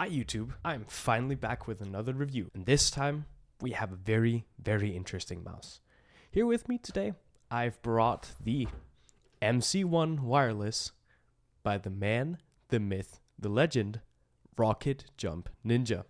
Hi YouTube, I'm finally back with another review, and this time we have a very, very interesting mouse. Here with me today, I've brought the MZ1 wireless by the man, the myth, the legend, Rocket Jump Ninja.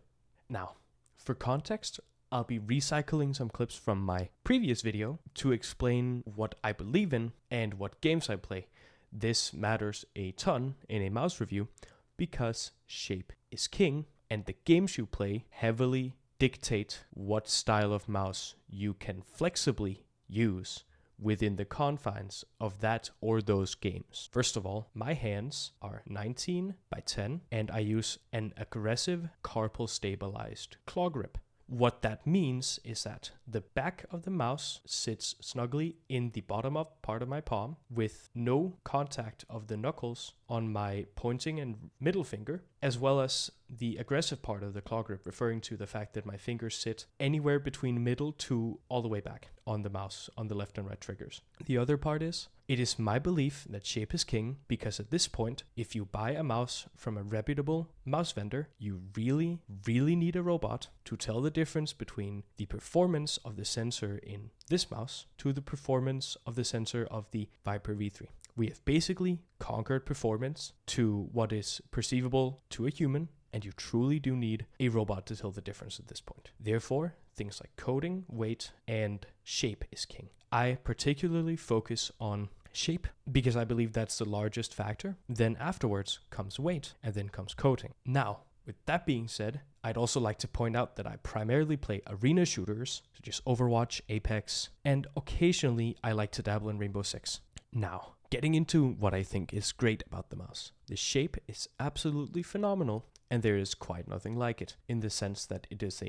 Now, for context, I'll be recycling some clips from my previous video to explain what I believe in and what games I play. This matters a ton in a mouse review because shape is king, and the games you play heavily dictate what style of mouse you can flexibly use within the confines of that or those games. First of all, my hands are 19 by 10, and I use an aggressive carpal stabilized claw grip. What that means is that the back of the mouse sits snugly in the bottom of part of my palm with no contact of the knuckles on my pointing and middle finger, as well as the aggressive part of the claw grip, referring to the fact that my fingers sit anywhere between middle to all the way back on the mouse, on the left and right triggers. The other part is, it is my belief that shape is king because at this point, if you buy a mouse from a reputable mouse vendor, you really, really need a robot to tell the difference between the performance of the sensor in this mouse to the performance of the sensor of the Viper V3. We have basically conquered performance to what is perceivable to a human, and you truly do need a robot to tell the difference at this point. Therefore, things like coding, weight, and shape is king. I particularly focus on shape because I believe that's the largest factor. Then afterwards comes weight, and then comes coding. Now, with that being said, I'd also like to point out that I primarily play arena shooters, such as Overwatch, Apex, and occasionally I like to dabble in Rainbow Six. Now, getting into what I think is great about the mouse. The shape is absolutely phenomenal, and there is quite nothing like it, in the sense that it is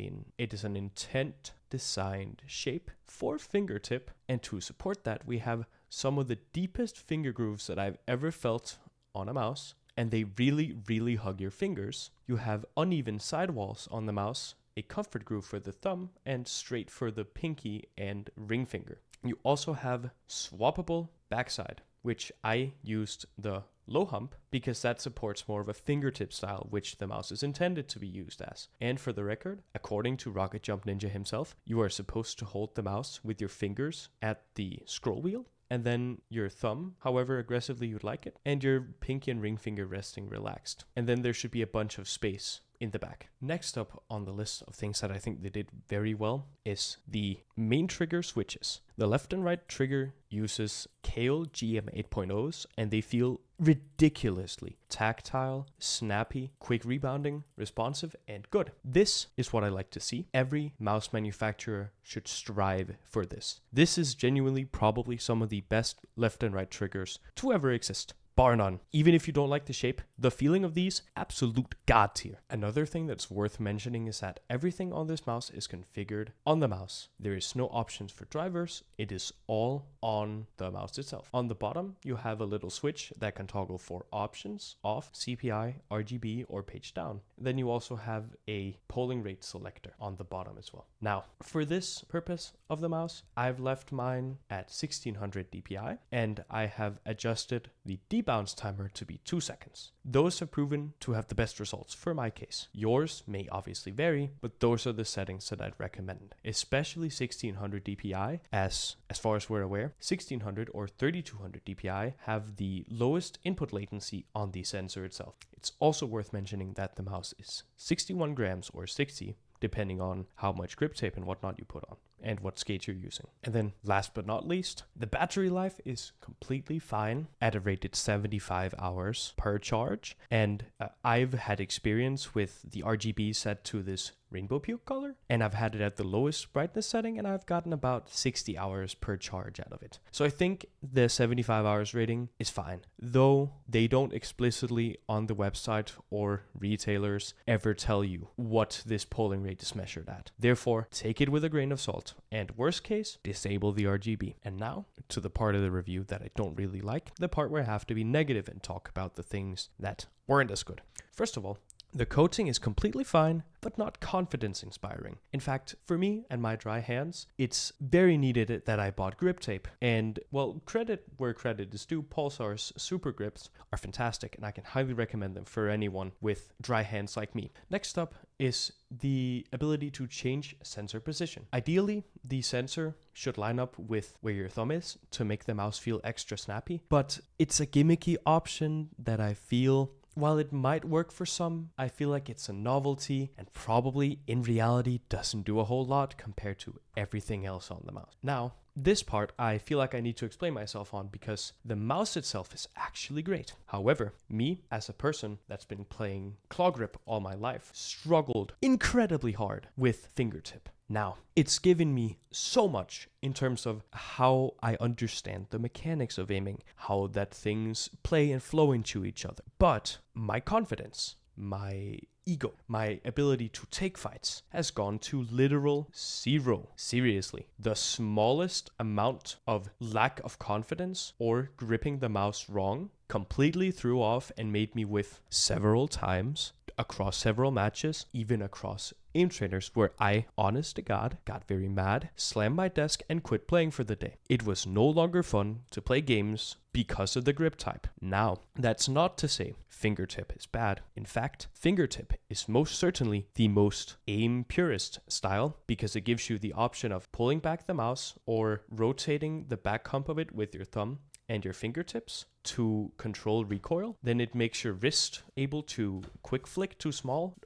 an intent-designed shape for fingertip, and to support that we have some of the deepest finger grooves that I've ever felt on a mouse, and they really, really hug your fingers. You have uneven sidewalls on the mouse, a comfort groove for the thumb, and straight for the pinky and ring finger. You also have swappable backside, which I used the low hump because that supports more of a fingertip style, which the mouse is intended to be used as. And for the record, according to Rocket Jump Ninja himself, you are supposed to hold the mouse with your fingers at the scroll wheel, and then your thumb, however aggressively you'd like it, and your pinky and ring finger resting relaxed. And then there should be a bunch of space in the back. Next up on the list of things that I think they did very well is the main trigger switches. The left and right trigger uses Kale GM 8.0s, and they feel ridiculously tactile, snappy, quick rebounding, responsive, and good. This is what I like to see. Every mouse manufacturer should strive for this. This is genuinely probably some of the best left and right triggers to ever exist. Bar none. Even if you don't like the shape, the feeling of these, absolute god tier. Another thing that's worth mentioning is that everything on this mouse is configured on the mouse. There is no options for drivers. It is all on the mouse itself. On the bottom, you have a little switch that can toggle for options, off, CPI, RGB, or page down. Then you also have a polling rate selector on the bottom as well. Now, for this purpose of the mouse, I've left mine at 1600 DPI, and I have adjusted the bounce timer to be 2 seconds. Those have proven to have the best results for my case. Yours may obviously vary, but those are the settings that I'd recommend, especially 1600 DPI, as far as we're aware, 1600 or 3200 DPI have the lowest input latency on the sensor itself. It's also worth mentioning that the mouse is 61 grams or 60, depending on how much grip tape and whatnot you put on and what skate you're using. And then last but not least, the battery life is completely fine at a rated 75 hours per charge. And I've had experience with the RGB set to this rainbow puke color, and I've had it at the lowest brightness setting, and I've gotten about 60 hours per charge out of it. So I think the 75 hours rating is fine, though they don't explicitly on the website or retailers ever tell you what this polling rate is measured at. Therefore, take it with a grain of salt, and worst case, disable the RGB. And now to the part of the review that I don't really like, the part where I have to be negative and talk about the things that weren't as good. First of all, The coating is completely fine, but not confidence inspiring. In fact, for me and my dry hands, it's very needed that I bought grip tape. And well, credit where credit is due, Pulsar's super grips are fantastic and I can highly recommend them for anyone with dry hands like me. Next up is the ability to change sensor position. Ideally, the sensor should line up with where your thumb is to make the mouse feel extra snappy, but it's a gimmicky option that I feel, while it might work for some, I feel like it's a novelty and probably in reality doesn't do a whole lot compared to everything else on the mouse. Now, this part I feel like I need to explain myself on because the mouse itself is actually great. However, me as a person that's been playing claw grip all my life struggled incredibly hard with fingertip. Now, it's given me so much in terms of how I understand the mechanics of aiming, how that things play and flow into each other. But my confidence, my ego, my ability to take fights has gone to literal zero. Seriously, the smallest amount of lack of confidence or gripping the mouse wrong completely threw off and made me whiff several times across several matches, even across aim trainers, where I, honest to God, got very mad, slammed my desk, and quit playing for the day. It was no longer fun to play games because of the grip type. Now, that's not to say fingertip is bad. In fact, fingertip is most certainly the most aim purist style because it gives you the option of pulling back the mouse or rotating the back hump of it with your thumb and your fingertips to control recoil. Then it makes your wrist able to quick flick to small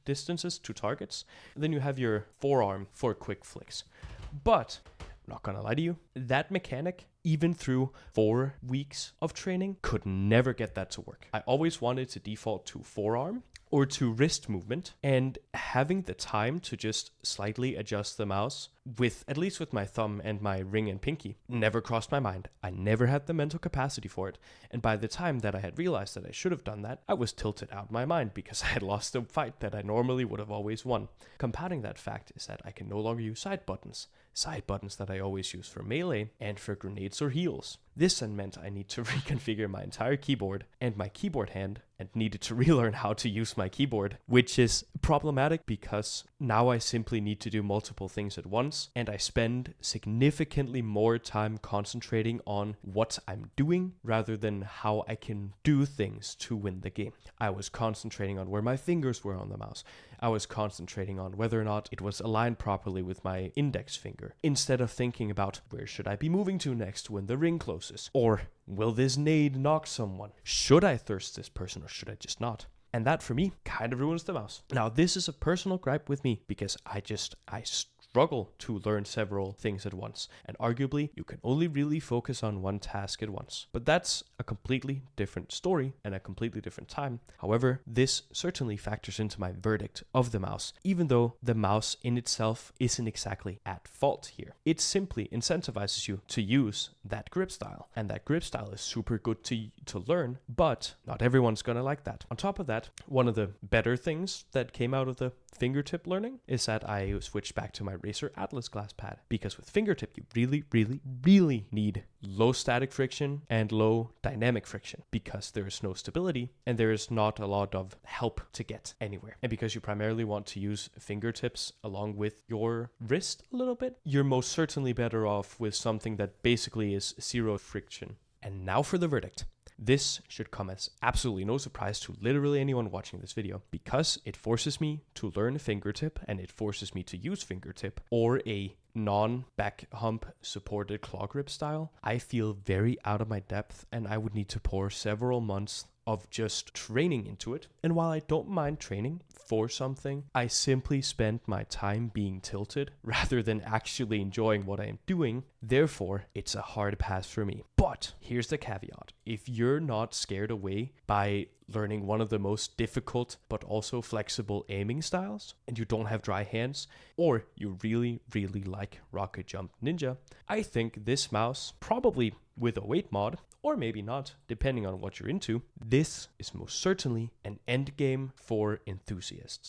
distances to targets. And then you have your forearm for quick flicks. But I'm not gonna lie to you, that mechanic, even through 4 weeks of training, could never get that to work. I always wanted to default to forearm or to wrist movement, and having the time to just slightly adjust the mouse with, at least with my thumb and my ring and pinky, never crossed my mind. I never had the mental capacity for it. And by the time that I had realized that I should have done that, I was tilted out of my mind because I had lost a fight that I normally would have always won. Compounding that fact is that I can no longer use side buttons that I always use for melee and for grenades or heals. This then meant I need to reconfigure my entire keyboard and my keyboard hand and needed to relearn how to use my keyboard, which is problematic because now I simply need to do multiple things at once and I spend significantly more time concentrating on what I'm doing rather than how I can do things to win the game. I was concentrating on where my fingers were on the mouse. I was concentrating on whether or not it was aligned properly with my index finger, instead of thinking about where should I be moving to next when the ring closes, or will this nade knock someone? Should I thirst this person or should I just not? And that for me kind of ruins the mouse. Now this is a personal gripe with me because I struggle to learn several things at once, and arguably you can only really focus on one task at once. But that's a completely different story and a completely different time. However, this certainly factors into my verdict of the mouse, even though the mouse in itself isn't exactly at fault here. It simply incentivizes you to use that grip style, and that grip style is super good to learn, but not everyone's gonna like that. On top of that, one of the better things that came out of the fingertip learning is that I switched back to my Racer Atlas glass pad, because with fingertip you really need low static friction and low dynamic friction because there is no stability and there is not a lot of help to get anywhere. And because you primarily want to use fingertips along with your wrist a little bit, you're most certainly better off with something that basically is zero friction. And now for the verdict. This should come as absolutely no surprise to literally anyone watching this video, because it forces me to learn fingertip and it forces me to use fingertip or a non-back hump supported claw grip style. I feel very out of my depth and I would need to pour several months of just training into it. And while I don't mind training for something, I simply spend my time being tilted rather than actually enjoying what I am doing. Therefore, it's a hard pass for me. But here's the caveat. If you're not scared away by learning one of the most difficult but also flexible aiming styles, and you don't have dry hands, or you really like Rocket Jump Ninja, I think this mouse, probably with a weight mod, or maybe not, depending on what you're into, this is most certainly an end game for enthusiasts.